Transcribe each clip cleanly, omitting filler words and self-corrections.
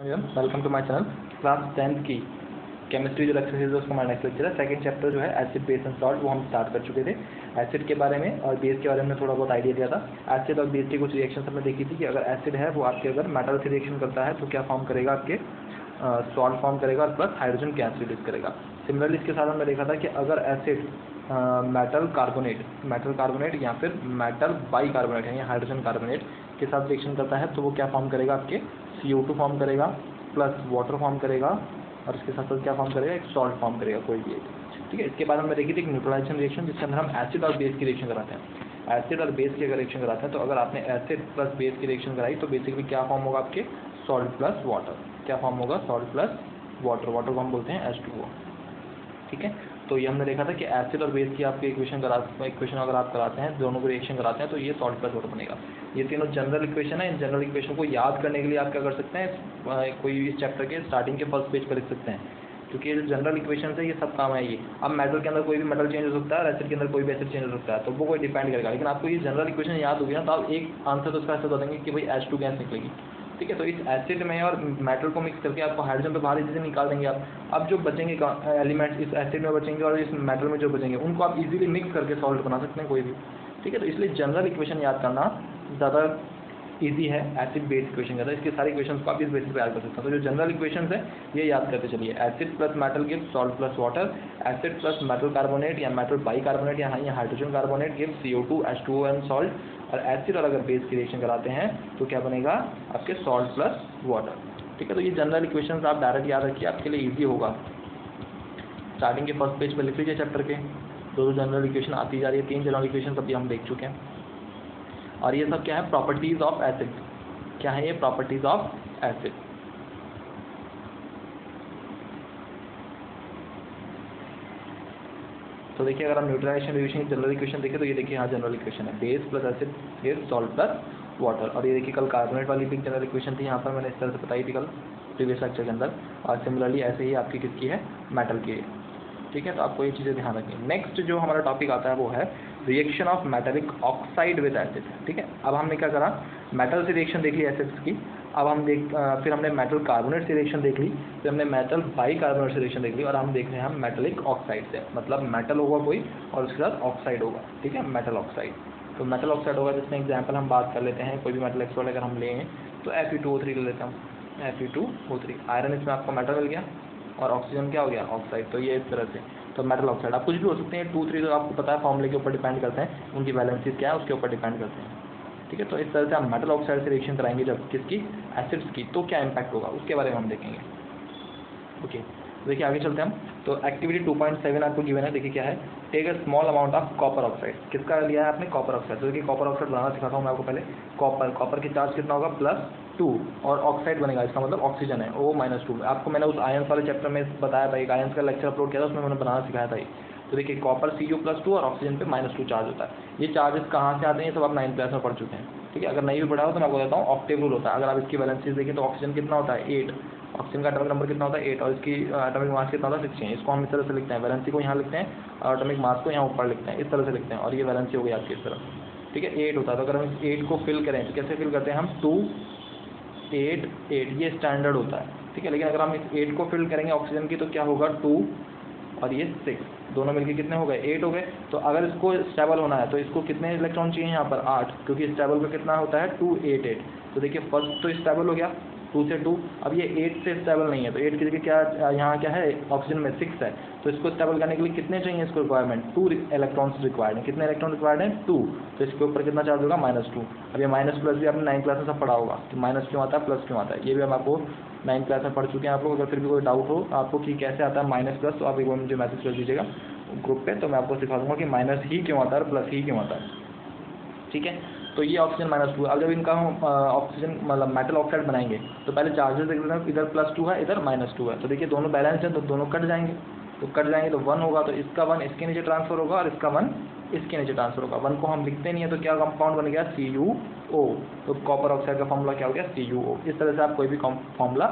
Welcome to my channel. Class 10th की chemistry जो lecture है उसका हमारा नेक्स्ट लेक्चर है। सेकंड चैप्टर जो है एसिड बेस एंड सॉल्ट, वो हम स्टार्ट कर चुके थे। एसिड के बारे में और बेस के बारे में थोड़ा बहुत आइडिया दिया था। एसिड और बेस की कुछ रिएक्शन हमने देखी थी कि अगर एसिड है वो आपके अगर मेटल से रिएक्शन करता है तो क्या फॉर्म करेगा, आपके सॉल्ट फॉर्म करेगा और प्लस हाइड्रोजन गैस रिलीज करेगा। सिमिलरली इसके साथ हमने देखा था कि अगर एसिड मेटल कार्बोनेट या फिर मेटल बाइकार्बोनेट है या हाइड्रोजन कार्बोनेट के साथ रिएक्शन करता है तो वो क्या फॉर्म करेगा, आपके CO2 फॉर्म करेगा प्लस वाटर फॉर्म करेगा और इसके साथ साथ क्या फॉर्म करेगा, एक सॉल्ट फॉर्म करेगा कोई भी एक। ठीक है, इसके बाद हमने देखी थी एक न्यूट्रलाइजेशन रिएक्शन जिसके अंदर हम एसिड और बेस की रिएक्शन कराते हैं। एसिड और बेस की अगर रिएक्शन कराते हैं तो अगर आपने एसिड प्लस बेस की रिएक्शन कराई तो बेसिकली क्या फॉर्म होगा, आपके सॉल्ट प्लस वाटर। क्या फॉर्म होगा, सॉल्ट प्लस वाटर। वाटर को हम बोलते हैं H2O। ठीक है, तो ये हमने देखा था कि एसिड और बेस की आपके इक्वेशन अगर आप कराते हैं, दोनों को रिएक्शन कराते हैं तो ये सॉल्ट प्लस वाटर बनेगा। ये तीनों जनरल इक्वेशन है। इन जनरल इक्वेशन को याद करने के लिए आप क्या कर सकते हैं, कोई भी इस चैप्टर के स्टार्टिंग के फर्स्ट पेज पर लिख सकते हैं, क्योंकि ये जो जनरल इक्वेशन है ये सब काम है। ये अब मेटल के अंदर कोई भी मेटल चेंज हो सकता है और एसिड के अंदर कोई भी एसिड चेंज हो सकता है, तो वो कोई डिपेंड करेगा। लेकिन आपको ये जनरल इक्वेशन याद होगी ना तो आप एक आंसर तो उसका ऐसा बता देंगे कि भाई H2 गैस निकलेगी। ठीक है, तो इस एसिड में और मेटल को मिक्स करके आपको हाइड्रोजन तो बाहर इजीली निकाल देंगे आप। अब जो बचेंगे एलिमेंट्स इस एसिड में बचेंगे और इस मेटल में जो बचेंगे उनको आप इजीली मिक्स करके सॉल्ट बना सकते हैं कोई भी। ठीक है, तो इसलिए जनरल इक्वेशन याद करना ज़्यादा इजी है एसिड बेस इक्वेशन का। इसके सारे इक्वेशंस को आप इस बेसिस पे याद कर सकते हैं। तो जो जनरल इक्वेशंस है ये याद करते चलिए। Acid plus metal give salt plus water, acid plus metal carbonate या मेटल बाइकार्बोनेट या hydrogen carbonate give CO2 H2O and salt. और एसिड और अगर बेस की रिएक्शन कराते हैं तो क्या बनेगा, आपके सॉल्ट प्लस वाटर। ठीक है, तो ये जनरल इक्वेशंस आप डायरेक्ट याद रखिए, आपके लिए ईजी होगा। स्टार्टिंग के फर्स्ट पेज पर लिख लीजिए चैप्टर के। दो जनरल इक्वेशन आती जा रही है, 3 जनरल इक्वेशन अभी हम देख चुके हैं। और ये सब क्या है, प्रॉपर्टीज ऑफ एसिड। क्या है ये, प्रॉपर्टीज ऑफ एसिड। तो देखिए अगर हम न्यूट्रलाइजेशन रिएक्शन की जनरल इक्वेशन देखें तो ये देखिए यहाँ जनरल इक्वेशन है, base plus acid gives salt plus water. और ये देखिए कल कार्बोनेट वाली भी जनरल इक्वेशन थी, यहाँ पर मैंने इस तरह से बताई थी कल प्रीवियस लेक्चर के अंदर। और सिमिलरली ऐसे ही आपकी किसकी है, मेटल की। ठीक है, तो आपको ये चीज़ें ध्यान रखनी है। नेक्स्ट जो हमारा टॉपिक आता है वो है reaction of metallic oxide with acid. ठीक है, अब हमने क्या करा, मेटल से रिएक्शन देख ली एसिड्स की। अब हम फिर हमने मेटल कार्बोनेट से रिएक्शन देख ली, फिर हमने मेटल बाइकार्बोनेट से रिएक्शन देख ली और हम देख रहे हैं हम मेटेलिक ऑक्साइड से। मतलब मेटल होगा कोई और उसके साथ ऑक्साइड होगा। ठीक है, मेटल ऑक्साइड। तो मेटल ऑक्साइड होगा जिसमें एग्जाम्पल हम बात कर लेते हैं, कोई भी मेटल ऑक्साइड अगर हम लें तो Fe2O3 ले लेते हैं हम। Fe2O3 आयरन, इसमें आपको मेटल मिल गया और ऑक्सीजन क्या हो गया, ऑक्साइड। तो ये इस तरह से तो मेटल ऑक्साइड आप कुछ भी हो सकते हैं। 2-3 तो आपको पता है फॉर्मूले के ऊपर डिपेंड करते हैं, उनकी वैलेंसीज क्या है उसके ऊपर डिपेंड करते हैं। ठीक है, तो इस तरह से हम मेटल ऑक्साइड से रिएक्शन कराएंगे जब किसकी, एसिड्स की, तो क्या इम्पैक्ट होगा उसके बारे में हम देखेंगे। ओके, देखिए आगे चलते हैं हम। तो एक्टिविटी 2.7 आपको गिवन है। देखिए क्या है, take a small amount of copper oxide. किसका लिया है आपने, कॉपर ऑक्साइड। तो देखिए कॉपर ऑक्साइड बनाना सिखाता हूँ मैं आपको पहले। कॉपर की चार्ज कितना होगा, +2 और ऑक्साइड बनेगा, इसका मतलब ऑक्सीजन है, O-2। आपको मैंने उस आयंस वाले चैप्टर में बताया था, एक आयंस का लेक्चर अपलोड किया था, उसमें मैंने बनाना सिखाया था। तो देखिए कॉपर Cu+2 और ऑक्सीजन पे -2 चार्ज होता है। ये चार्जेस कहाँ से आते हैं, ये सब आप 9th क्लास में पढ़ चुके हैं। ठीक है, अगर नहीं भी पढ़ा हो तो मैं आपको बताता हूँ, ऑक्टेव रूल होता है। अगर आप इसकी वैलेंसीज देखें तो ऑक्सीजन कितना होता है, 8। ऑक्सीजन का एटॉमिक नंबर कितना होता है, 8। और इसकी एटॉमिक मास कितना होता है, 16। इसको हम इस तरह से लिखते हैं, वैलेंसी को यहाँ लिखते हैं और एटॉमिक मास को यहाँ ऊपर लिखते हैं, इस तरह से लिखते हैं। और ये वैलेंसी हो गई आपकी इस तरह। ठीक है, 8 होता है। तो अगर हम 8 को फिल करें तो कैसे फिल करते हैं हम, 2 8 8, ये स्टैंडर्ड होता है। ठीक है, लेकिन अगर हम इस 8 को फिल करेंगे ऑक्सीजन की तो क्या होगा, 2 और ये 6, दोनों मिलके कितने हो गए, 8 हो गए। तो अगर इसको स्टेबल होना है तो इसको कितने इलेक्ट्रॉन चाहिए यहाँ पर, 8, क्योंकि स्टेबल का कितना होता है, 2 8 8। तो देखिए फर्स्ट तो स्टेबल हो गया 2 से 2। अब ये 8 से स्टेबल नहीं है, तो 8 की जगह क्या यहाँ क्या है, ऑक्सीजन में 6 है। तो इसको स्टेबल करने के लिए कितने चाहिए इसको रिक्वायरमेंट, 2 इलेक्ट्रॉन्स रिक्वायर्ड है। कितने इलेक्ट्रॉन रिक्वायर्ड है, 2। तो इसके ऊपर कितना चार्ज होगा, -2। अब ये माइनस प्लस भी आपने 9th क्लास में सब पढ़ा होगा कि माइनस क्यों आता है, प्लस क्यों आता है, ये भी हम आपको 9th क्लास में पढ़ चुके हैं आप लोग। अगर फिर भी कोई डाउट हो आपको कि कैसे आता है माइनस प्लस, तो आप एक बार मुझे मैसेज कर दीजिएगा ग्रुप पे, तो मैं आपको सिखा दूंगा कि माइनस ही क्यों आता है और प्लस ही क्यों आता है। ठीक है, तो ये ऑक्सीजन -2। अब जब इनका हम ऑक्सीजन मतलब मेटल ऑक्साइड बनाएंगे तो पहले चार्जेस देख लेते हैं, इधर +2 है इधर -2 है। तो देखिए दोनों बैलेंस है तो दोनों कट जाएंगे, तो 1 होगा। तो इसका 1 इसके नीचे ट्रांसफर होगा और इसका 1 इसके नीचे ट्रांसफर होगा। 1 को हम लिखते नहीं है तो क्या कंपाउंड बन गया, CuO। तो कॉपर ऑक्साइड का फॉर्मूला क्या हो गया, CuO। इस तरह से आप कोई भी फॉर्मूला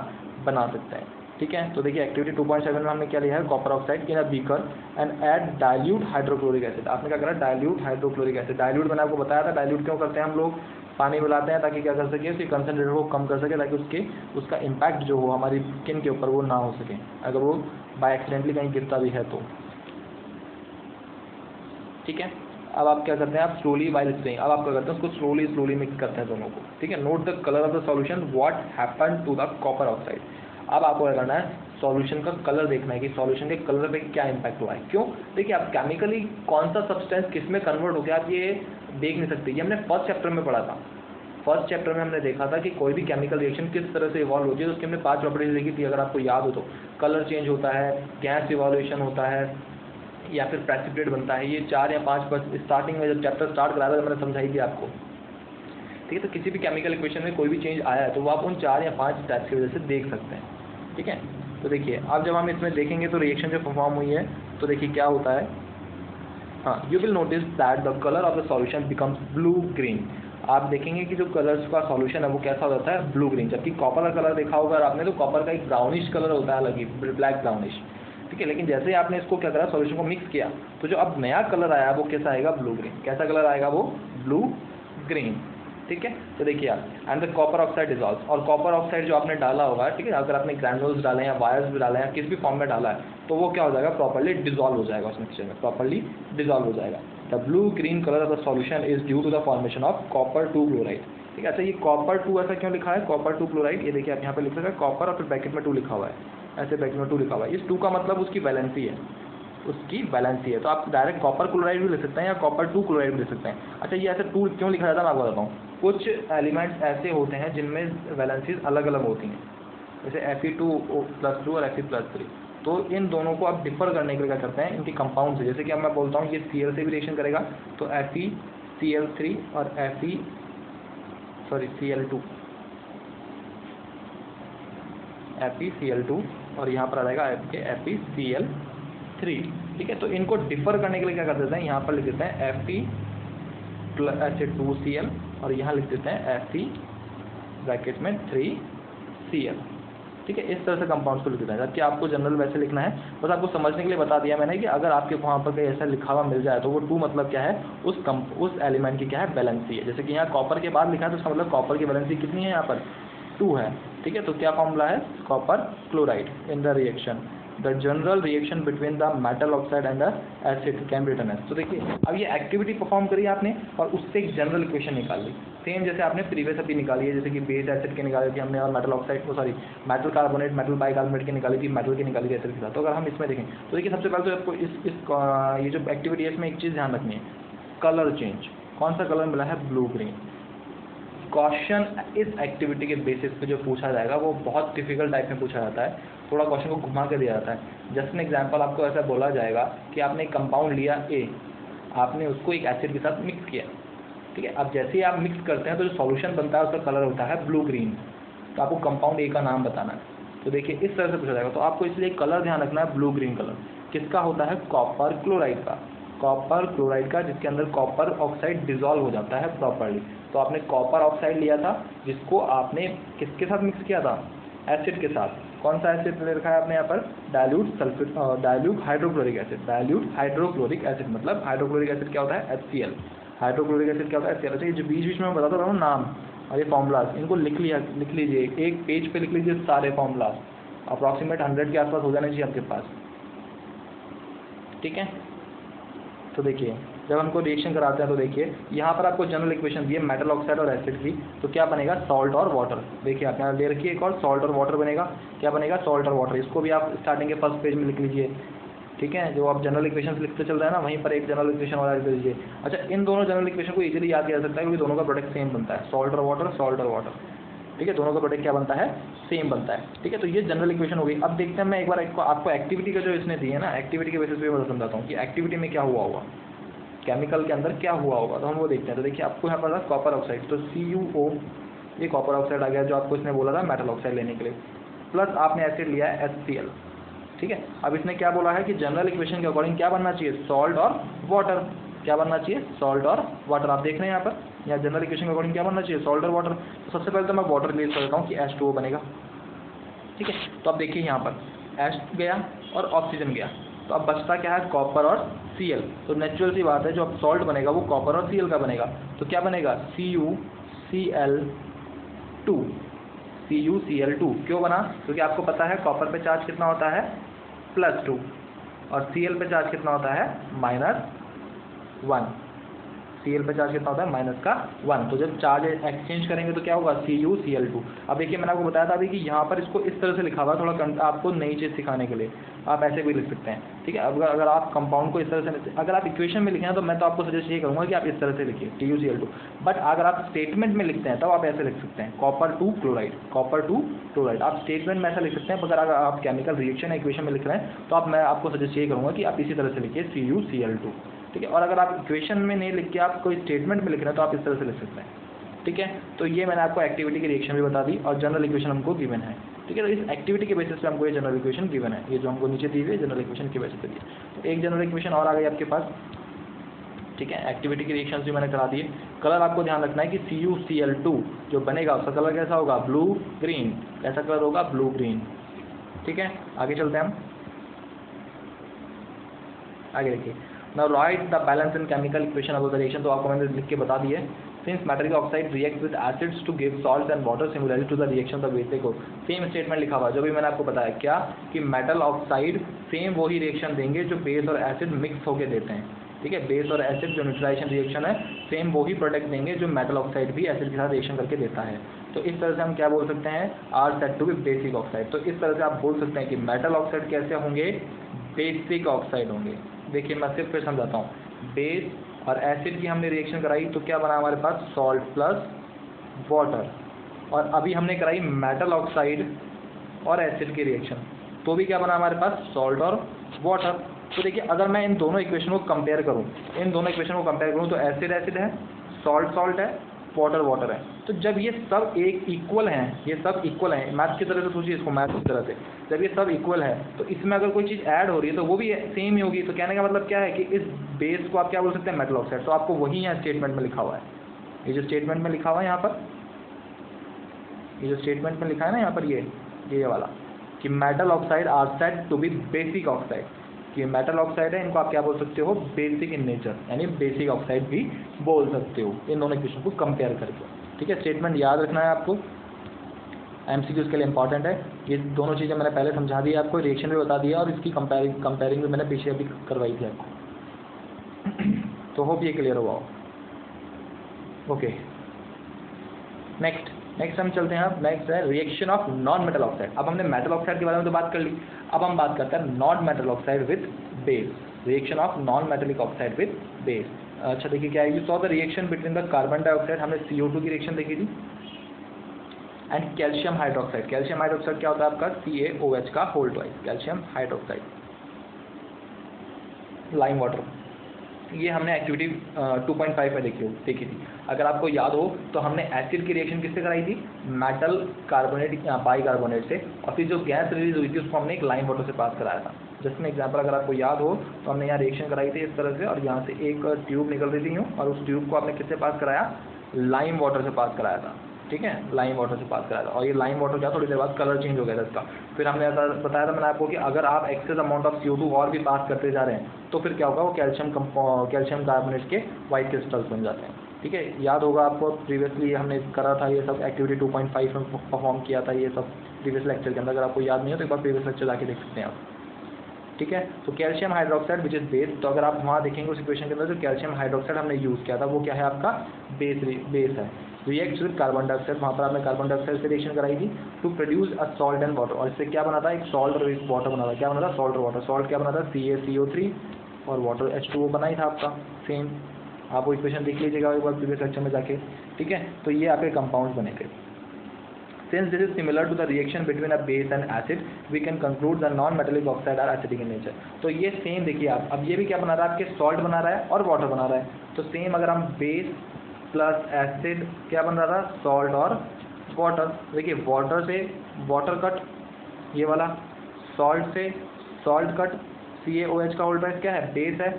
बना सकते हैं। ठीक है, तो देखिए एक्टिविटी 2.7 में हमने क्या लिया है, copper oxide in a beaker and add dilute hydrochloric acid. आपने क्या करा, डाइल्यूट हाइड्रोक्लोरिक एसिड। डाइल्यूट मैंने आपको बताया था, डाइल्यूट क्यों करते हैं हम लोग, पानी मिलाते हैं ताकि क्या कर सके, उसकी कंसनट्रेशन को कम कर सके, ताकि उसका इम्पैक्ट जो हो हमारी स्किन के ऊपर वो ना हो सके, अगर वो बाय एक्सीडेंटली कहीं गिरता भी है तो। ठीक है, अब आप क्या करते हैं, आप स्लोली वाइल स्प्रेइंग, अब आप क्या करते हैं, उसको स्लोली मिक्स करते हैं दोनों को। ठीक है, note the colour of the solution, what happened to the copper oxide. अब आपको क्या करना है, सॉल्यूशन का कलर देखना है कि सॉल्यूशन के कलर पे क्या इंपैक्ट हुआ है। क्यों, देखिए आप केमिकली कौन सा सब्सटेंस किस में कन्वर्ट हो गया आप ये देख नहीं सकते। ये हमने फर्स्ट चैप्टर में पढ़ा था। फर्स्ट चैप्टर में हमने देखा था कि कोई भी केमिकल रिएक्शन किस तरह से इवॉल्व होती है, तो उसकी हमने 5 प्रॉपर्टीज देखी थी, अगर आपको याद हो तो। कलर चेंज होता है, गैस इवोल्यूशन होता है, या फिर प्रेसिपिटेट बनता है। ये 4 या 5 स्टार्टिंग में जब चैप्टर स्टार्ट कराया था मैंने समझाई थी आपको। ठीक है, तो किसी भी केमिकल इक्वेशन में कोई भी चेंज आया है तो वो आप उन 4 या 5 स्टेप्स की वजह से देख सकते हैं। ठीक है, तो देखिए अब जब हम इसमें देखेंगे तो रिएक्शन जो परफॉर्म हुई है, तो देखिए क्या होता है। हाँ, you will notice that the colour of the solution becomes blue green. आप देखेंगे कि जो कलर्स का सॉल्यूशन है वो कैसा होता है, ब्लू ग्रीन। जबकि कॉपर का कलर देखा होगा आपने, तो कॉपर का एक ब्राउनिश कलर होता है, अलग ही ब्लैक ब्राउनिश। ठीक है, लेकिन जैसे ही आपने इसको क्या करा, सॉल्यूशन को मिक्स किया, तो जो अब नया कलर आया वो कैसा आएगा, ब्लू ग्रीन। कैसा कलर आएगा वो, ब्लू ग्रीन। ठीक है, तो देखिए आप, and the copper oxide dissolve, और कॉपर ऑक्साइड जो आपने डाला होगा, ठीक है, अगर आपने ग्रैनुल्स डाले या वायर्स भी डाले हैं, किस भी फॉर्म में डाला है, तो वो क्या हो जाएगा, प्रॉपर्ली डिजॉल्व हो जाएगा उस मिक्सचर में, प्रॉपर्ली डिजॉल्व हो जाएगा। The blue green colour of the solution is due to the formation of copper 2 chloride. ठीक है, अच्छा ये कॉपर 2 ऐसा क्यों लिखा है, कॉपर 2 क्लोराइड, ये देखिए आप यहाँ पे लिख सकते हैं कॉपर और फिर ब्रैकेट में 2 लिखा हुआ है, ऐसे ब्रैकेट में 2 लिखा हुआ है। इस 2 का मतलब उसकी वैलेंसी है, उसकी वैलेंसी है। तो आप डायरेक्ट कॉपर क्लोराइड भी ले सकते हैं या कॉपर 2 क्लोराइड भी ले सकते हैं। अच्छा ये ऐसे 2 क्यों लिखा जाता है मैं आपको बताता हूँ। कुछ एलिमेंट्स ऐसे होते हैं जिनमें वैलेंसीज अलग अलग होती हैं, जैसे Fe2+2 और Fe+3। तो इन दोनों को आप डिफर करने के लिए क्या करते हैं, इनकी कंपाउंड से। जैसे कि अब मैं बोलता हूँ ये Cl से भी रिएक्शन करेगा, तो FeCl3 और FeCl2 और यहाँ पर आ जाएगा FeCl3। ठीक है, तो इनको डिफर करने के लिए क्या कर देते हैं, यहाँ पर लिख देते हैं Fe+2Cl और यहाँ लिख देते हैं Fe ब्रैकेट में 3Cl। ठीक है, इस तरह से कंपाउंड्स को लिख देते हैं। जबकि आपको जनरल वैसे लिखना है, बस आपको समझने के लिए बता दिया मैंने कि अगर आपके वहाँ पर कहीं ऐसा लिखा हुआ मिल जाए तो वो 2 मतलब क्या है, उस एलिमेंट की क्या है, वैलेंसी है। जैसे कि यहाँ कॉपर के बाद लिखा है तो इसका मतलब कॉपर की वैलेंसी कितनी है, यहाँ पर 2 है। ठीक है, तो क्या फॉर्मूला है, copper chloride in the reaction, the general reaction between the metal oxide and the acid can be written as. तो देखिए अब ये एक्टिविटी परफॉर्म करी आपने और उससे एक जनरल इक्वेशन निकाल ली, सेम जैसे आपने प्रीवियस अभी निकाली है, जैसे कि बेस एसिड की निकाली थी हमने और मेटल ऑक्साइड को, sorry metal carbonate, metal bicarbonate की निकाली थी, मेटल की निकाली थी एसिड के साथ। तो अगर हम इसमें देखें तो देखिए सबसे पहले तो आपको ये जो एक्टिविटी है इसमें एक चीज़ ध्यान रखनी है, कलर चेंज। कौन सा कलर मिला है, ब्लू ग्रीन। क्वेश्चन इस एक्टिविटी के बेसिस पे जो पूछा जाएगा वो बहुत डिफिकल्ट टाइप में पूछा जाता है, थोड़ा क्वेश्चन को घुमा के दिया जाता है। जस्ट एन एग्जांपल आपको ऐसा बोला जाएगा कि आपने एक कंपाउंड लिया A, आपने उसको एक एसिड के साथ मिक्स किया। ठीक है, अब जैसे ही आप मिक्स करते हैं तो जो सॉल्यूशन बनता है उसका कलर होता है ब्लू ग्रीन। तो आपको कंपाउंड A का नाम बताना है। तो देखिए इस तरह से पूछा जाएगा, तो आपको इसलिए कलर ध्यान रखना है, ब्लू ग्रीन कलर किसका होता है, कॉपर क्लोराइड का, कॉपर क्लोराइड का, जिसके अंदर कॉपर ऑक्साइड डिजॉल्व हो जाता है प्रॉपर्ली। तो आपने कॉपर ऑक्साइड लिया था जिसको आपने किसके साथ मिक्स किया था, एसिड के साथ। कौन सा एसिड ले रखा है आपने यहाँ पर, dilute hydrochloric acid. Dilute hydrochloric acid मतलब हाइड्रोक्लोरिक एसिड क्या होता है, HCl। हाइड्रोक्लोरिक एसिड क्या होता है, HCl। अच्छा ये जो बीच बीच में मैं बताता रहा हूँ नाम और ये फॉर्मूलाज, इनको लिख लीजिए, एक पेज पे लिख लीजिए सारे फॉर्मूलाज, अप्रॉक्सीमेट 100 के आसपास हो जाने चाहिए आपके पास। ठीक है, तो देखिए जब हमको रिएक्शन कराते हैं तो देखिए यहाँ पर आपको जनरल इक्वेशन दी है मेटल ऑक्साइड और एसिड की, तो क्या बनेगा, सॉल्ट और वाटर। देखिए आप यहाँ ले रखिए एक और, सॉल्ट और वाटर बनेगा। क्या बनेगा, सॉल्ट और वाटर। इसको भी आप स्टार्टिंग के फर्स्ट पेज में लिख लीजिए। ठीक है, जो आप जनरल इक्वेशन लिखते चल रहे हैं ना, वहीं पर एक जनरल इक्वेशन वाला लिख लीजिए। अच्छा इन दोनों जनरल इक्वेशन को इजीली याद किया जा सकता है क्योंकि दोनों का प्रोडक्ट सेम बनता है, सॉल्ट और वाटर, सॉल्ट और वाटर। ठीक है, दोनों का प्रोडक्ट क्या बनता है, सेम बनता है। ठीक है, तो ये जनरल इक्वेशन हो गई। अब देखते हैं, मैं एक बार आपको एक्टिविटी का जो इसने दी है ना, एक्टिविटी के बेसिस पे मैं समझाता हूँ कि एक्टिविटी में क्या हुआ होगा, केमिकल के अंदर क्या हुआ होगा, तो हम वो देखते हैं। तो देखिए आपको यहाँ पर था कॉपर ऑक्साइड, तो CuO, ये कॉपर ऑक्साइड आ गया जो आपको इसने बोला था मेटल ऑक्साइड लेने के लिए, प्लस आपने एसिड लिया है HCl। ठीक है, अब इसने क्या बोला है कि जनरल इक्वेशन के अकॉर्डिंग क्या बनना चाहिए, सॉल्ट और वाटर। क्या बनना चाहिए, सॉल्ट और वाटर। आप देख रहे हैं यहाँ पर, यहाँ जनरल इक्वेशन के अकॉर्डिंग क्या बनना चाहिए, सॉल्ट और वाटर। तो सबसे पहले तो मैं वाटर रिलीज करता हूँ कि H2O बनेगा। ठीक है, तो अब देखिए यहाँ पर H गया और ऑक्सीजन गया, तो अब बचता क्या है, कॉपर और Cl। तो नेचुरल सी बात है जो अब सॉल्ट बनेगा वो कॉपर और Cl का बनेगा। तो क्या बनेगा, Cu Cl2 CuCl2 क्यों बना? क्योंकि आपको पता है कॉपर पे चार्ज कितना होता है +2 और Cl पे चार्ज कितना होता है -1। Cl पे चार्ज कितना होता है -1। तो जब चार्ज एक्सचेंज करेंगे तो क्या होगा CuCl2। अब देखिए मैंने आपको बताया था अभी कि यहाँ पर इसको इस तरह से लिखा हुआ है, थोड़ा आपको नई चीज़ सिखाने के लिए आप ऐसे भी लिख सकते हैं, ठीक है। अगर आप कंपाउंड को इस तरह से, अगर आप इक्वेशन में लिखें हैं तो मैं तो आपको सजेस्ट ये करूँगा कि आप इस तरह से लिखिए TuCl2। बट अगर आप स्टेटमेंट में लिखते हैं तब आप ऐसे लिख सकते हैं कॉपर टू क्लोराइड। आप स्टेटमेंट में ऐसा लिख सकते हैं, मगर अगर आप केमिकल रिएक्शन इक्वेशन में लिख रहे हैं तो मैं आपको सजेस्ट ये करूँगा कि आप इसी तरह से लिखिए CuCl2, ठीक है। और अगर आप इक्वेशन में नहीं लिख के आप कोई स्टेटमेंट में लिख रहे हैं तो आप इस तरह से लिख सकते हैं, ठीक है। तो ये मैंने आपको एक्टिविटी की रिएक्शन भी बता दी और जनरल इक्वेशन हमको गिवन है, ठीक है। तो इस एक्टिविटी के बेसिस पे हमको ये जनरल इक्वेशन गिवन है, ये जो हमको नीचे दी हुई है जनरल इक्वेशन के बेसिस पे दी है। तो एक जनरल इक्वेशन और आ गई आपके पास, ठीक है। एक्टिविटी की रिएक्शन भी मैंने करा दिए। कलर आपको ध्यान रखना है कि CuCl2 जो बनेगा उसका कलर कैसा होगा ब्लू ग्रीन, कैसा कलर होगा ब्लू ग्रीन, ठीक है। आगे चलते हैं हम, आगे देखिए। Now write the balance in chemical equation of the reaction। तो आपको मैंने लिख के बता दिए। Since metallic oxide reacts with acids to give salts and water similarly to the reaction of the base। देखो सेम स्टेटमेंट लिखा हुआ जो भी मैंने आपको बताया, क्या कि मेटल ऑक्साइड सेम वही रिएक्शन देंगे जो बेस और एसिड मिक्स होके देते हैं, ठीक है। बेस और एसिड जो न्यूट्रलाइजेशन रिएक्शन है सेम वही प्रोडक्ट देंगे जो मेटल ऑक्साइड भी एसिड के साथ रिएक्शन करके देता है। तो इस तरह से हम क्या बोल सकते हैं, are said to be basic oxide. तो इस तरह से आप बोल सकते हैं कि मेटल ऑक्साइड कैसे होंगे, बेसिक ऑक्साइड होंगे। देखिए मैं सिर्फ फिर समझाता हूँ, बेस और एसिड की हमने रिएक्शन कराई तो क्या बना हमारे पास सॉल्ट प्लस वाटर, और अभी हमने कराई मेटल ऑक्साइड और एसिड की रिएक्शन तो भी क्या बना हमारे पास सॉल्ट और वाटर। तो देखिए अगर मैं इन दोनों इक्वेशन को कंपेयर करूँ, तो एसिड एसिड है, सॉल्ट सॉल्ट है, वाटर वाटर है। तो जब ये सब एक इक्वल हैं, मैथ की तरह से सोचिए इसको, मैथ की तरह से जब ये सब इक्वल है तो इसमें अगर कोई चीज़ ऐड हो रही है तो वो भी सेम ही होगी। तो कहने का मतलब क्या है कि इस बेस को आप क्या बोल सकते हैं, मेटल ऑक्साइड। तो आपको वही यहाँ स्टेटमेंट में लिखा हुआ है, ये जो स्टेटमेंट में लिखा हुआ है यहाँ पर, ये जो स्टेटमेंट में लिखा है ना यहाँ पर, ये वाला कि metal oxide are said to be basic oxide, कि मेटल ऑक्साइड है इनको आप क्या बोल सकते हो, बेसिक इन नेचर, यानी बेसिक ऑक्साइड भी बोल सकते हो इन दोनों इक्वेशन को कंपेयर करके, ठीक है। स्टेटमेंट याद रखना है आपको, MCQs के लिए इंपॉर्टेंट है। ये दोनों चीज़ें मैंने पहले समझा दी है आपको, रिएक्शन भी बता दिया और इसकी कंपेयरिंग भी मैंने पीछे अभी करवाई थी आपको। तो होप ये क्लियर हुआ हो। ओके, नेक्स्ट हम चलते हैं। नेक्स्ट है reaction of non metal oxide. अब हमने मेटल ऑक्साइड के बारे में तो बात कर ली, अब हम बात करते हैं non metal oxide with base. Reaction of non metallic oxide with base. अच्छा देखिए क्या है, you saw the reaction between the carbon dioxide, हमने CO2 की रिएक्शन देखी थी, and calcium hydroxide. Calcium hydroxide क्या होता है आपका, CaOH का whole twice, calcium hydroxide, lime water. ये हमने एक्टिविटी 2.5 में देखी थी। अगर आपको याद हो तो हमने एसिड की रिएक्शन किससे कराई थी, मेटल कार्बोनेट या बाइकार्बोनेट से, और फिर जो गैस रिलीज हुई थी उसको हमने एक लाइम वाटर से पास कराया था। जिसमें एग्जांपल अगर आपको याद हो तो हमने यहाँ रिएक्शन कराई थी इस तरह से, और यहाँ से एक ट्यूब निकल रही थी यूँ, और उस ट्यूब को आपने किससे पास कराया, लाइम वाटर से पास कराया था, ठीक है, लाइम वाटर से पास कराया था। और ये लाइम वाटर क्या, थोड़ी देर बाद कलर चेंज हो गया था इसका। फिर हमने ऐसा बताया था मैंने आपको कि अगर आप एक्सेस अमाउंट ऑफ CO2 और भी पास करते जा रहे हैं तो फिर क्या होगा, वो कैल्शियम कार्बोनेट के वाइट क्रिस्टल्स बन जाते हैं, ठीक है। याद होगा आपको, प्रीवियसली हमने करा था ये सब, एक्टिविटी 2.5 में परफॉर्म किया था ये सब प्रीवियस लेक्चर के अंदर। अगर आपको याद नहीं हो तो एक बार प्रीवियस लेक्चर जाके देख सकते हैं आप, ठीक है। तो calcium hydroxide which is base, तो अगर आप वहाँ देखेंगे उस इक्वेशन के अंदर जो कैल्शियम हाइड्रोक्साइड हमने यूज़ किया था वो क्या है आपका, बेस है। रिएक्ट विद कार्बन डाइऑक्साइड, वहाँ पर आपने कार्बन डाइऑक्साइड से रिएक्शन कराई थी to produce a salt and water, और इससे क्या बना था, एक सॉल्ट और एक वाटर बना था। क्या बना था, सॉल्ट और वाटर। सॉल्ट क्या बना था, CaCO3, और वाटर H2O बना ही था आपका सेम। आप वो इक्वेशन देख लीजिएगा एक बार प्रीवियस लेक्चर में जाके, ठीक है। तो ये आपके कंपाउंड्स बने थे। Since this is similar to the reaction between a base and acid, we can conclude the non-metallic oxide are acidic in nature। तो ये सेम देखिए आप, अब ये भी क्या बना रहा है, आपके सॉल्ट बना रहा है और वाटर बना रहा है। तो सेम अगर हम बेस प्लस एसिड क्या बन रहा था, सॉल्ट और वाटर। देखिए वाटर से वाटर कट ये वाला, सॉल्ट से सॉल्ट कट, CaOH का होल ट्वाइस क्या है, बेस है,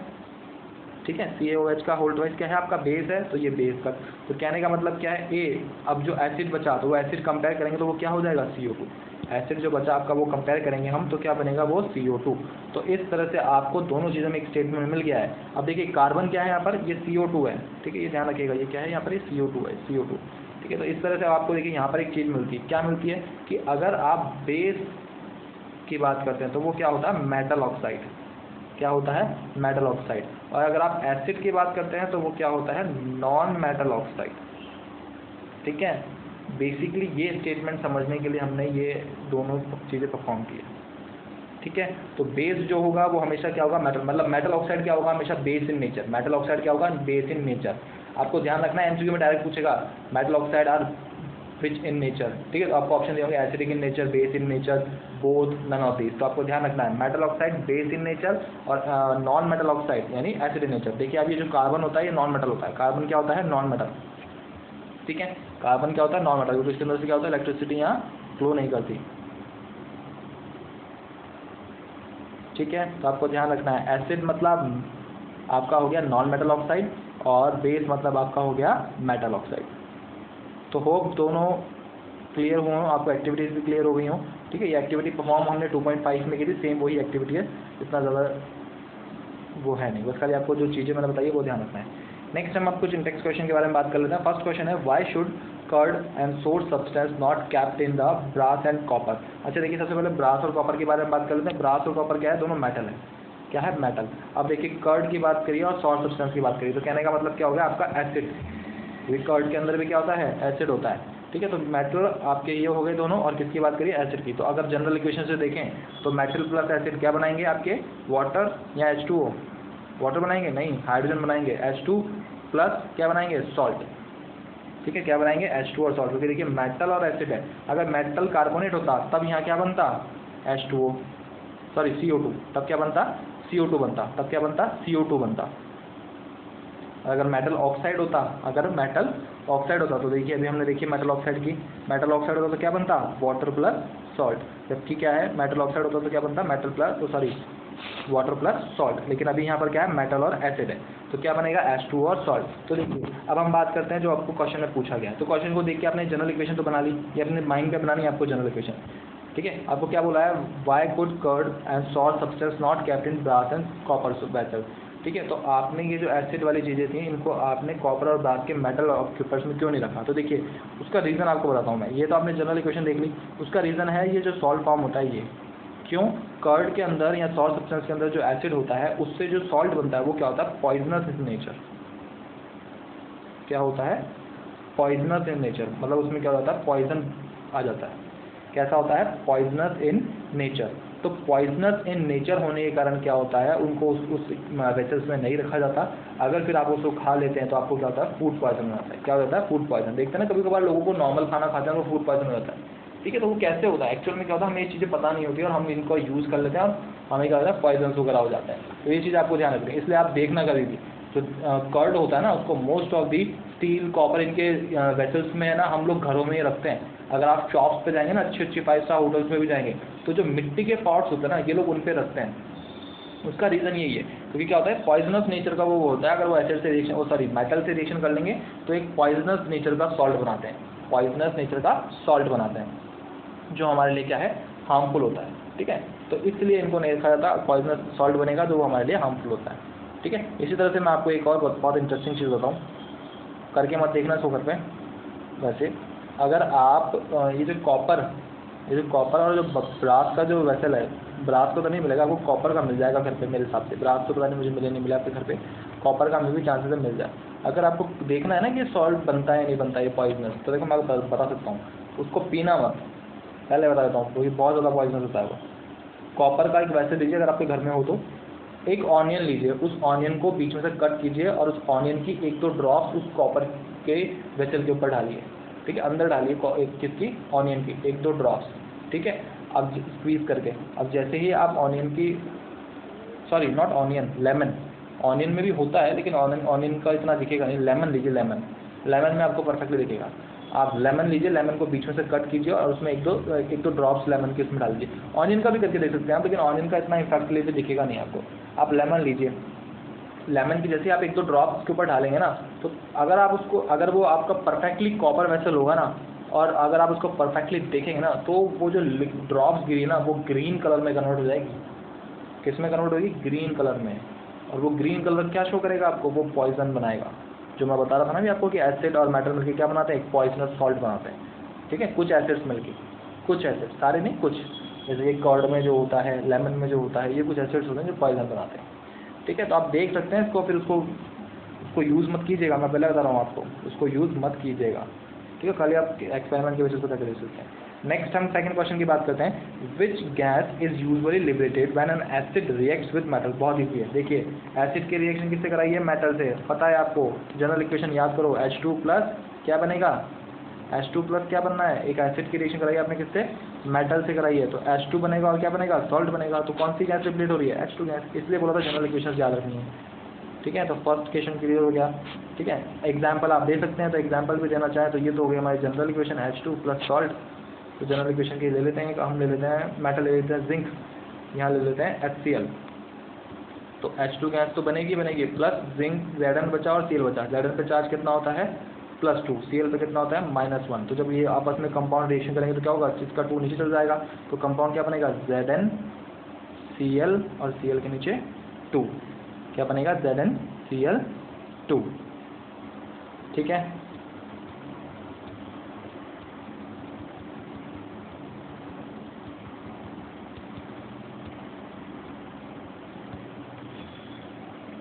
ठीक है। CaOH का होल ट्वाइस क्या है आपका, बेस है, तो ये बेस कट। तो कहने का मतलब क्या है, अब जो एसिड बचा तो वो एसिड कंपेयर करेंगे तो वो क्या हो जाएगा, CO2। एसिड जो बचा आपका वो कंपेयर करेंगे हम तो क्या बनेगा, वो CO2। तो इस तरह से आपको दोनों चीज़ों में एक स्टेटमेंट मिल गया है। अब देखिए कार्बन क्या है यहाँ पर, ये CO2 है, ठीक है, ये ध्यान रखिएगा, ये क्या है यहाँ पर, ये CO2 है, CO2, ठीक ठीक है। तो इस तरह से आपको देखिए यहाँ पर एक चीज़ मिलती है, क्या मिलती है कि अगर आप बेस की बात करते हैं तो वो क्या होता है, मेटल ऑक्साइड, क्या होता है, मेटल ऑक्साइड। और अगर आप एसिड की बात करते हैं तो वो क्या होता है, नॉन मेटल ऑक्साइड। ठीक है, बेसिकली ये स्टेटमेंट समझने के लिए हमने ये दोनों चीज़ें परफॉर्म की है। ठीक है, तो बेस जो होगा वो हमेशा क्या होगा, मेटल, मतलब मेटल ऑक्साइड क्या होगा, हमेशा base in nature. Metal oxide क्या होगा, बेस इन नेचर। आपको ध्यान रखना है, एमसीक्यू में डायरेक्ट पूछेगा metal oxide are which in nature. ठीक है, तो आपको ऑप्शन दिए होंगे acidic in nature, base in nature, both, none of this. तो आपको ध्यान रखना है metal oxide base in nature और नॉन मेटल ऑक्साइड यानी एसिड इन नेचर। देखिए अब ये जो कार्बन होता है ये नॉन मेटल होता है। कार्बन क्या होता है, नॉन मेटल। ठीक है, कार्बन क्या होता है, नॉन मेटल, क्योंकि इसके अंदर से क्या होता है, इलेक्ट्रिसिटी यहाँ फ्लो नहीं करती। ठीक है, तो आपको ध्यान रखना है एसिड मतलब आपका हो गया नॉन मेटल ऑक्साइड और बेस मतलब आपका हो गया मेटल ऑक्साइड। तो होप दोनों क्लियर हुए हों, आपको एक्टिविटीज़ भी क्लियर हो गई हों। ठीक है, ये एक्टिविटी परफॉर्म हमने 2.5 में की थी, सेम वही एक्टिविटी है, इतना ज़्यादा वो है नहीं, बस खाली आपको जो चीज़ें मैंने बताई वो ध्यान रखना है। नेक्स्ट हम आप कुछ इंटेक्स क्वेश्चन के बारे में बात कर लेते हैं। फर्स्ट क्वेश्चन है why should curd and sour substance not kept in the brass and copper. अच्छा देखिए, सबसे पहले ब्रास और कॉपर के बारे में बात कर लेते हैं। ब्रास और कॉपर क्या है, दोनों मेटल है, क्या है, मेटल। अब देखिए कर्ड की बात करिए और सोर्स सब्सटेंस की बात करिए, तो कहने का मतलब क्या हो गया आपका, एसिड। क्योंकि कर्ड के अंदर भी क्या होता है, एसिड होता है। ठीक है, तो मेटल आपके ये हो गए दोनों, और किसकी बात करिए, एसिड की। तो अगर जनरल इक्वेशन से देखें तो मेटल प्लस एसिड क्या बनाएंगे आपके, वाटर या H2O। वाटर बनाएंगे नहीं, हाइड्रोजन बनाएंगे, H2 प्लस क्या बनाएंगे, सॉल्ट। ठीक है, क्या बनाएंगे, H2 और सॉल्ट। क्योंकि देखिए मेटल और एसिड है, अगर मेटल कार्बोनेट होता तब यहाँ क्या बनता, H2O, सॉरी CO2, तब क्या बनता, CO2 बनता, तब क्या बनता, CO2 बनता। अगर मेटल ऑक्साइड होता, अगर मेटल ऑक्साइड होता तो देखिए अभी हमने देखी मेटल ऑक्साइड की, मेटल ऑक्साइड होता तो क्या बनता, वाटर प्लस सॉल्ट। जबकि क्या है, मेटल ऑक्साइड होता तो क्या बनता, metal plus, sorry water plus salt. लेकिन अभी यहाँ पर क्या है, मेटल और एसिड है, तो क्या बनेगा, H2O और सॉल्ट। तो देखिए अब हम बात करते हैं जो आपको क्वेश्चन में पूछा गया। तो क्वेश्चन को देख के आपने जनरल इक्वेशन तो बना ली, ये अपने माइंड पे बनानी है आपको जनरल इक्वेशन। ठीक है, आपको क्या बोला है, why could curd and salt substance not kept in brass and copper vessel. ठीक है, तो आपने ये जो एसिड वाली चीज़ें थी इनको आपने कॉपर और ब्रास के मेटल ऑक्यूपर्स में क्यों नहीं रखा। तो देखिए उसका रीज़न आपको बताता हूँ मैं। ये तो आपने जनरल इक्वेशन देख ली, उसका रीज़न है ये जो सॉल्ट फॉर्म होता है ये, क्यों, कर्ड के अंदर या सॉल्ट सब्सटेंस के अंदर जो एसिड होता है उससे जो सॉल्ट बनता है वो क्या होता है, पॉइजनस इन नेचर। क्या होता है, पॉइजनस इन नेचर, मतलब उसमें क्या होता है, पॉइजन आ जाता है। कैसा होता है, पॉइजनस इन नेचर। तो पॉइजनस इन नेचर होने के कारण क्या होता है, उनको उस वेसल्स में नहीं रखा जाता। अगर फिर आप उसको खा लेते हैं तो आपको क्या होता है, फूड पॉइजन हो जाता है। क्या हो जाता है, फूड पॉइजन। देखते हैं ना कभी कभार लोगों को नॉर्मल खाना खाते हैं तो फूड पॉइजन हो जाता है। ठीक है, तो वो कैसे होता है, एक्चुअल में क्या होता है, हमें ये चीज़ें पता नहीं होती और हम इनको यूज़ कर लेते हैं और हमें क्या होता है, पॉइजन वगैरह हो जाता है। तो ये चीज़ आपको ध्यान रखनी है। इसलिए आप देखना कभी भी जो कर्ड होता है ना उसको most of the steel copper इनके वेसल्स में है ना, हम लोग घरों में ही रखते हैं। अगर आप शॉप्स पे जाएंगे ना, अच्छी अच्छी 5 स्टार होटल्स में भी जाएंगे तो जो मिट्टी के पॉट्स होते हैं ना ये लोग उन पे रखते हैं। उसका रीज़न यही है, क्योंकि क्या होता है, पॉइजनस नेचर का वो होता है। अगर वो एसिड से रिएक्शन, वो सॉरी मेटल से रिएक्शन कर लेंगे तो एक पॉइजनस नेचर का सॉल्ट बनाते हैं, पॉइजनस नेचर का सॉल्ट बनाते हैं जो हमारे लिए क्या है, हार्मफुल होता है। ठीक है, तो इसलिए इनको नहीं रखा जाता, पॉइजनस सॉल्ट बनेगा जो हमारे लिए हार्मफुल होता है। ठीक है, इसी तरह से मैं आपको एक और बहुत इंटरेस्टिंग चीज़ बताऊँ, करके मत देखना सो घर पे। वैसे अगर आप ये जो कॉपर और जो ब्रास का जो वेसल है, ब्रास को तो नहीं मिलेगा आपको, कॉपर का मिल जाएगा घर पे मेरे हिसाब से। ब्रास तो पता नहीं मुझे मिले नहीं मिला आपके घर पे, कॉपर का में भी चांसेस है मिल जाए। अगर आपको देखना है ना कि सॉल्ट बनता है नहीं बनता है पॉइजनस, तो देखो मैं बता सकता हूँ, उसको पीना मत, पहले बता देता हूँ, क्योंकि बहुत ज़्यादा पॉइजनस होता है वो। कॉपर का एक वैसे लीजिए अगर आपके घर में हो तो, एक ऑनियन लीजिए, उस ऑनियन को बीच में से कट कीजिए और उस ऑनियन की 1-2 ड्रॉप्स उस कॉपर के वेसल के ऊपर डालिए। ठीक है, अंदर डालिए किसकी, ऑनियन की 1-2 ड्रॉप्स। ठीक है, अब स्क्वीज करके, अब जैसे ही आप ऑनियन की, sorry not onion, lemon, onion में भी होता है लेकिन ऑनियन का इतना दिखेगा नहीं। लेमन लीजिए, लेमन में आपको परफेक्टली दिखेगा। आप लेमन लीजिए, लेमन को बीच में से कट कीजिए और उसमें एक दो ड्रॉप्स लेमन के उसमें डाल दीजिए। ऑनियन का भी करके देख सकते हैं आप, लेकिन ऑनियन का इतना इफेक्टली दिखेगा नहीं आपको। आप लेमन लीजिए, लेमन की जैसे आप 1-2 ड्रॉप्स के ऊपर डालेंगे ना, तो अगर वो आपका परफेक्टली कॉपर वेसल होगा ना, और अगर आप उसको परफेक्टली देखेंगे ना, तो वो जो ड्रॉप्स गिरी ना वो ग्रीन कलर में कन्वर्ट हो जाएगी। किस में कन्वर्ट होगी, ग्रीन कलर में। और वो ग्रीन कलर क्या शो करेगा आपको, वो पॉइजन बनाएगा। जो मैं बता रहा था ना भी आपको कि एसिड और मेटल मिलकर क्या बनाते हैं, एक पॉइजनस सॉल्ट बनाते हैं, ठीक है। कुछ एसिड्स मिलके, कुछ एसिड, सारे नहीं कुछ, जैसे ये कर्ड में जो होता है, लेमन में जो होता है, ये कुछ एसिड्स होते हैं जो पॉइजन बनाते हैं, ठीक है। तो आप देख सकते हैं इसको, फिर उसको यूज़ मत कीजिएगा, मैं पहले बता रहा हूँ आपको, उसको यूज़ मत कीजिएगा, ठीक है। खाली आप एक्सपेरिमेंट की वजह से पता कर सकते हैं। नेक्स्ट हम सेकंड क्वेश्चन की बात करते हैं, which gas is usually liberated when an acid reacts with metal. बहुत ईजी है, देखिए एसिड की रिएक्शन किससे कराई है, मेटल से, पता है आपको, जनरल इक्वेशन याद करो, H2 प्लस क्या बनेगा, H2 प्लस क्या बनना है, एक एसिड की रिएक्शन कराई है आपने किससे, मेटल से कराई है, तो H2 बनेगा और क्या बनेगा, सॉल्ट बनेगा। तो कौन सी गैस लिबरेट हो रही है, H2 गैस, इसलिए बोला था जनरल इक्वेशन याद रखनी है, ठीक है। तो फर्स्ट क्वेश्चन क्लियर हो गया, ठीक है। एग्जाम्पल आप दे सकते हैं, तो एग्जाम्पल भी देना चाहें तो ये तो हो गया हमारी general equation H2 plus salt. तो जनरल इक्वेशन की ले लेते हैं, हम ले लेते हैं मेटल, ले लेते हैं जिंक, यहाँ ले लेते हैं HCl। तो H2 गैस तो बनेगी प्लस जिंक, Zn बचा और Cl बचा। Zn पे चार्ज कितना होता है, +2, Cl पे कितना होता है, -1। तो जब ये आपस में कंपाउंड रिएक्शन करेंगे तो क्या होगा, इसका 2 नीचे चल जाएगा, तो कंपाउंड क्या बनेगा, Zn Cl और Cl के नीचे 2, क्या बनेगा, ZnCl2, ठीक है।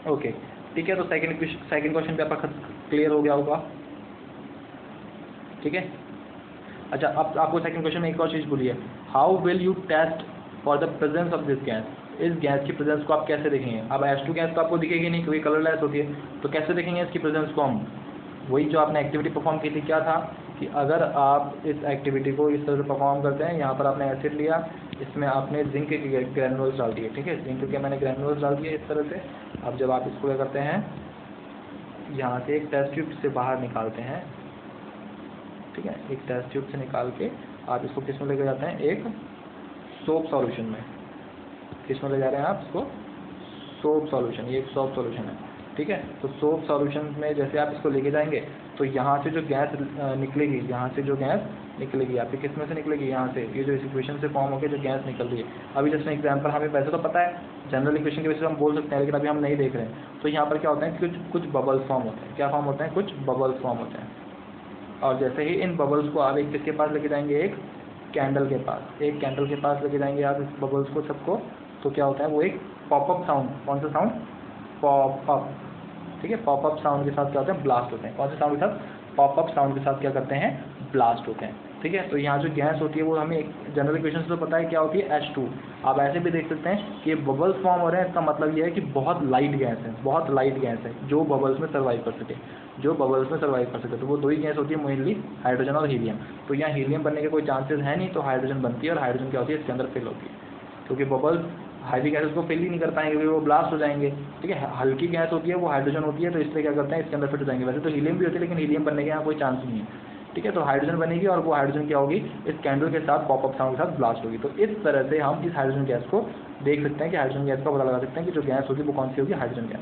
ओके, ठीक है। तो सेकंड क्वेश्चन पे आपका क्लियर हो गया होगा, ठीक है। अच्छा, अब आपको सेकंड क्वेश्चन में एक और चीज़ बोलिए, how will you test for the presence of this gas. इस गैस की प्रेजेंस को आप कैसे देखेंगे। अब H2 गैस तो आपको दिखेगी नहीं क्योंकि कलरलेस होती है, तो कैसे देखेंगे इसकी प्रेजेंस को हम, वही जो आपने एक्टिविटी परफॉर्म की थी, क्या था कि अगर आप इस एक्टिविटी को इस तरह से परफॉर्म करते हैं, यहाँ पर आपने एसिड लिया, इसमें आपने जिंक के ग्रैनुल्स डाल दिए, ठीक है, जिंक के मैंने ग्रैनुल्स डाल दिए इस तरह से। अब जब आप इसको क्या करते हैं, यहाँ से एक टेस्ट ट्यूब से बाहर निकालते हैं, ठीक है, एक टेस्ट ट्यूब से निकाल के आप इसको किस में लेके जाते हैं, एक सोप सॉल्यूशन में। किस में ले जा रहे हैं आप इसको, सोप सॉल्यूशन, ये एक सोप सॉल्यूशन है, ठीक है। तो सोप सॉल्यूशन में जैसे आप इसको लेके जाएंगे तो यहाँ से जो गैस निकलेगी, यहाँ से जो गैस निकलेगी आपकी किस में से निकलेगी, यहाँ से, ये जो इस इक्वेशन से फॉर्म होकर जो गैस निकल रही है। अभी जैसे एग्जांपल हमें वैसे तो पता है, जनरल इक्वेशन के बेसिस हम बोल सकते हैं, लेकिन अभी हम नहीं देख रहे हैं। तो यहाँ पर क्या होता है, कुछ बबल्स फॉर्म होते हैं, क्या फॉर्म होते हैं, कुछ बबल्स फॉर्म होते हैं। और जैसे ही इन बबल्स को आप एक किसके पास लेके जाएंगे, एक कैंडल के पास, एक कैंडल के पास लेके जाएंगे आप इस बबल्स को सबको, तो क्या होता है, वो एक पॉपअप साउंड, कौन सा साउंड, पॉपअप, ठीक है। पॉपअप साउंड के साथ क्या होते हैं, ब्लास्ट होते हैं। कौन से साउंड के साथ, पॉपअप साउंड के साथ क्या करते हैं, ब्लास्ट होते हैं, ठीक है। तो यहाँ जो गैस होती है वो हमें जनरल इक्वेशन से तो पता है क्या होती है, H2। आप ऐसे भी देख सकते हैं कि बबल्स फॉर्म हो रहे हैं, इसका मतलब ये है कि बहुत लाइट गैस है, बहुत लाइट गैस है जो बबल्स में सर्वाइव कर सके, जो बबल्स में सर्वाइव कर सके। तो वो दो ही गैस होती है मेनली, हाइड्रोजन और हीलियम। तो यहाँ हीलियम बनने के कोई चांसेस है नहीं, तो हाइड्रोजन बनती है, और हाइड्रोजन क्या होती है, इसके अंदर फिल होती है, क्योंकि बबल्स हैवी गैसेस को फिल ही नहीं कर पाएंगे, क्योंकि वो ब्लास्ट हो जाएंगे, ठीक है। हल्की गैस होती है, वो हाइड्रोजन होती है, तो इसलिए क्या करते हैं, इसके अंदर फिट हो जाएंगे। वैसे तो हीलियम भी होती है, लेकिन हीलियम बनने के यहाँ कोई चांस नहीं है, ठीक है। तो हाइड्रोजन बनेगी, और वो हाइड्रोजन क्या होगी, इस कैंडल के साथ पॉपअप साउंड के साथ ब्लास्ट होगी। तो इस तरह से हम इस हाइड्रोजन गैस को देख सकते हैं कि हाइड्रोजन गैस का पता लगा सकते हैं कि जो गैस होगी वो कौन सी होगी, हाइड्रोजन गैस,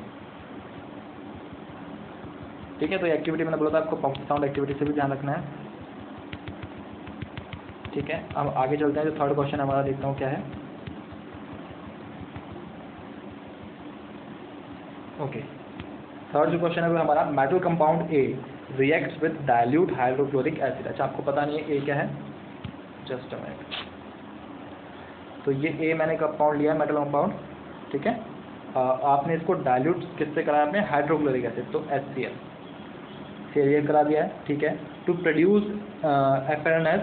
ठीक है। तो एक्टिविटी मैंने बोला था आपको, पॉपअप साउंड एक्टिविटी से भी ध्यान रखना है, ठीक है। अब आगे चलते हैं, जो थर्ड क्वेश्चन हमारा देखता हूँ क्या है। ओके, थर्ड जो क्वेश्चन है वो हमारा, metal compound A reacts with dilute hydrochloric acid. अच्छा, आपको पता नहीं है ए क्या है, जस्ट अ मिनट। तो ये ए मैंने कंपाउंड लिया है, मेटल कंपाउंड, ठीक है। आपने इसको डाइल्यूट किससे कराया, आपने हाइड्रोक्लोरिक एसिड, तो HCl से रिएक्ट करा दिया है, ठीक है। To produce FNS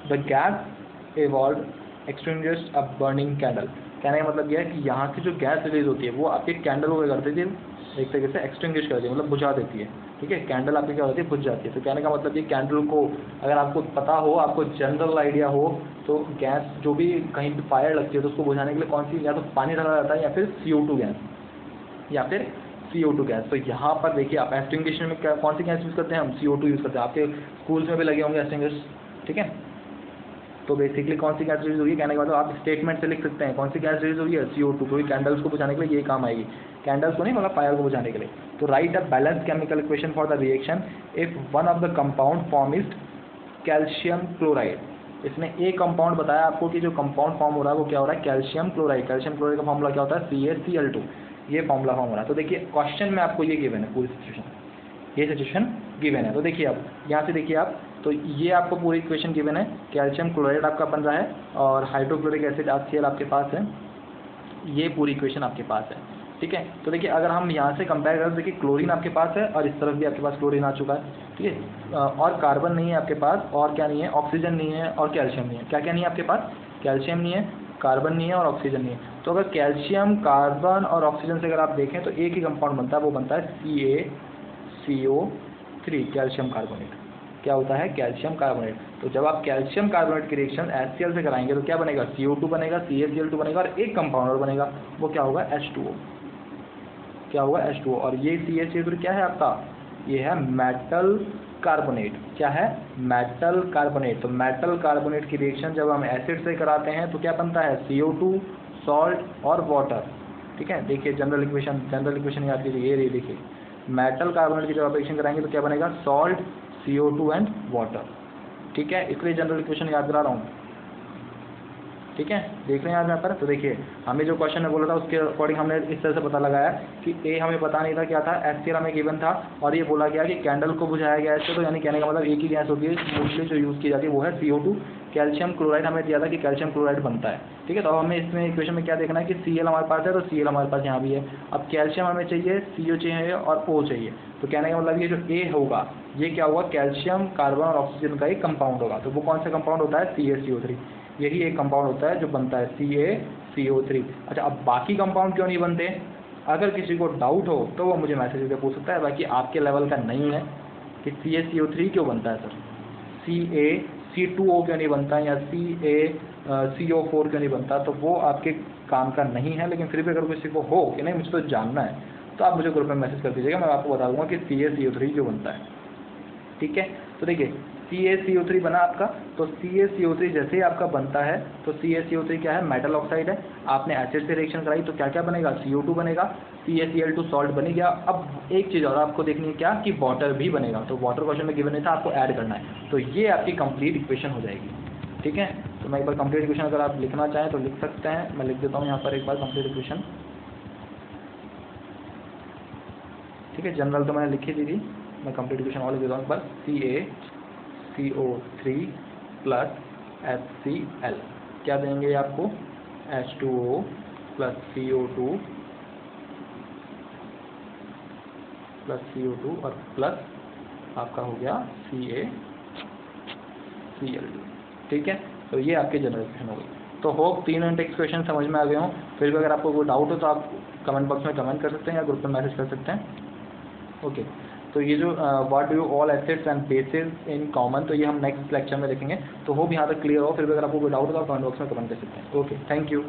the gas evolve extinguish a burning candle. कहने का मतलब यह है कि यहाँ से जो गैस रिलीज होती है वो आपके कैंडल को क्या करती है, एक तरीके से एक्सटिंग्विश कर देती है, मतलब बुझा देती है, ठीक है। कैंडल आपकी क्या होती है, बुझ जाती है। तो कहने का मतलब ये कैंडल को, अगर आपको पता हो, आपको जनरल आइडिया हो, तो गैस जो भी कहीं पे फायर लगती है तो उसको बुझाने के लिए कौन सी, या तो पानी डाला जाता है, या फिर CO2 गैस, या फिर CO2 गैस। तो यहाँ पर देखिए, आप एक्सटिंग्विशन में क्या, कौन सी गैस यूज़ करते हैं, हम CO2 यूज़ करते हैं। आपके स्कूल्स में भी लगे होंगे एक्सटिंग्विश, ठीक है। तो बेसिकली कौन सी गैस रिलीज होगी, कहने के बाद आप स्टेटमेंट से लिख सकते हैं कौन सी गैस रिलीज होगी है, CO2, क्योंकि कैंडल्स को बुझाने के लिए ये काम आएगी, कैंडल्स को नहीं मतलब फायर को बुझाने के लिए। तो right a balance chemical equation for the reaction if one of the compound form is calcium chloride. इसने एक कंपाउंड बताया आपको कि जो कंपाउंड फॉर्म हो रहा है वो क्या हो रहा है, कैल्शियम क्लोराइड। कैल्शियम क्लोराइड का फॉर्मूला क्या होता है, CaCl2, ये फॉर्मूला फॉर्म हो रहा है। तो देखिए क्वेश्चन में आपको ये गिवन है पूरी सिचुएशन, ये सिचुएशन गिवन है। तो देखिए अब यहाँ से देखिए आप, तो ये आपको पूरी इक्वेशन गिवन है, कैल्शियम क्लोराइड आपका बन रहा है और हाइड्रोक्लोरिक एसिड HCl आपके पास है, ये पूरी इक्वेशन आपके पास है, ठीक है। तो देखिए अगर हम यहाँ से कंपेयर करें तो देखिए क्लोरीन आपके पास है और इस तरफ भी आपके पास क्लोरीन आ चुका है, ठीक है। और कार्बन नहीं है आपके पास, और क्या नहीं है, ऑक्सीजन नहीं है और कैल्शियम नहीं है। क्या क्या नहीं है आपके पास, कैल्शियम नहीं है, कार्बन नहीं है और ऑक्सीजन नहीं है। तो अगर कैल्शियम, कार्बन और ऑक्सीजन से अगर आप देखें तो एक ही कंपाउंड बनता है, वो बनता है CaCO3, कैल्शियम कार्बोनेट। क्या होता है, कैल्शियम कार्बोनेट। तो जब आप कैल्शियम कार्बोनेट की रिएक्शन HCl से कराएंगे तो क्या बनेगा, CO2 बनेगा, CaCl2 बनेगा और एक कंपाउंड और बनेगा, वो क्या होगा, H2O। क्या होगा, H2O। और ये CaCO3 क्या है आपका, ये है मेटल कार्बोनेट। क्या है, मेटल कार्बोनेट। तो मेटल कार्बोनेट की रिएक्शन जब हम एसिड से कराते हैं तो क्या बनता है, CO2, सॉल्ट और वाटर, ठीक है। देखिए जनरल इक्वेशन याद कीजिए, ये रही देखिए, मेटल कार्बोनेट की जब आप रिएक्शन कराएंगे तो क्या बनेगा, सॉल्ट, CO2 एंड वाटर, ठीक है। इसलिए जनरल इक्वेशन याद करा रहा हूँ, ठीक है। देख रहे हैं आप यहाँ पर। तो देखिए हमें जो क्वेश्चन में बोला था उसके अकॉर्डिंग हमने इस तरह से पता लगाया कि ए हमें पता नहीं था क्या था, HCl हमें गिवन था, और ये बोला गया कि कैंडल को बुझाया गया है। तो यानी कहने का मतलब एक ही गैस होती है मोस्टली जो यूज़ की जाती है वो है CO2। कैल्शियम क्लोराइड हमें दिया था कि कैल्शियम क्लोराइड बनता है, ठीक है। तो हमें इसमें इक्वेशन में क्या देखना है कि Cl हमारे पास है, तो Cl हमारे पास यहाँ भी है। अब कैल्शियम हमें चाहिए, CO चाहिए और O चाहिए। तो कहने का मतलब ये जो A होगा ये क्या होगा, कैल्शियम, कार्बन और ऑक्सीजन का एक कंपाउंड होगा। तो वो कौन सा कंपाउंड होता है, CaCO3। यही एक कंपाउंड होता है जो बनता है CaCO3। अच्छा, अब बाकी कंपाउंड क्यों नहीं बनते, अगर किसी को डाउट हो तो वो मुझे मैसेज करके पूछ सकता है। बाकी आपके लेवल का नहीं है कि CaCO3 क्यों बनता है सर, C2O क्यों नहीं बनता या CO4 क्यों नहीं बनता, तो वो आपके काम का नहीं है। लेकिन फिर भी अगर किसी को हो कि नहीं मुझे तो जानना है तो आप मुझे ग्रुप में मैसेज कर दीजिएगा, मैं आपको बता दूंगा कि CaCO3 क्यों बनता है, ठीक है। तो देखिए CaCO3 बना आपका, तो CaCO3 जैसे ही आपका बनता है तो CaCO3 क्या है, मेटल ऑक्साइड है। आपने एसिड से रिएक्शन कराई तो क्या क्या बनेगा, CO2 बनेगा, CaCl2 सॉल्ट बन गया। अब एक चीज़ और आपको देखनी है क्या, कि वाटर भी बनेगा। तो वाटर क्वेश्चन में गिवन नहीं था, आपको ऐड करना है। तो ये आपकी कंप्लीट इक्वेशन हो जाएगी, ठीक है। तो मैं एक बार कंप्लीट इक्वेशन अगर आप लिखना चाहें तो लिख सकते हैं, मैं लिख देता हूँ यहाँ पर एक बार कंप्लीट इक्वेशन, ठीक है। जनरल तो मैंने लिखी थी, मैं कंप्लीट इक्वेशन और लिख देता हूँ एक बार, CaCO3 प्लस HCl क्या देंगे आपको, H2O प्लस CO2 और प्लस आपका हो गया CaCl2, ठीक है। तो ये आपके जनरल इक्वेशन हो गई। तो होप 3 यूनिट इक्वेशन समझ में आ गए हों। फिर भी अगर आपको कोई डाउट हो तो आप कमेंट बॉक्स में कमेंट कर सकते हैं या ग्रुप में मैसेज कर सकते हैं, ओके। तो ये जो what do all acids and bases in common, तो ये हम नेक्स्ट लेक्चर में देखेंगे। तो होप यहाँ तक क्लियर हो। फिर भी अगर आपको कोई डाउट हो तो आप कमेंट बॉक्स में कमेंट कर सकते हैं, ओके, थैंक यू।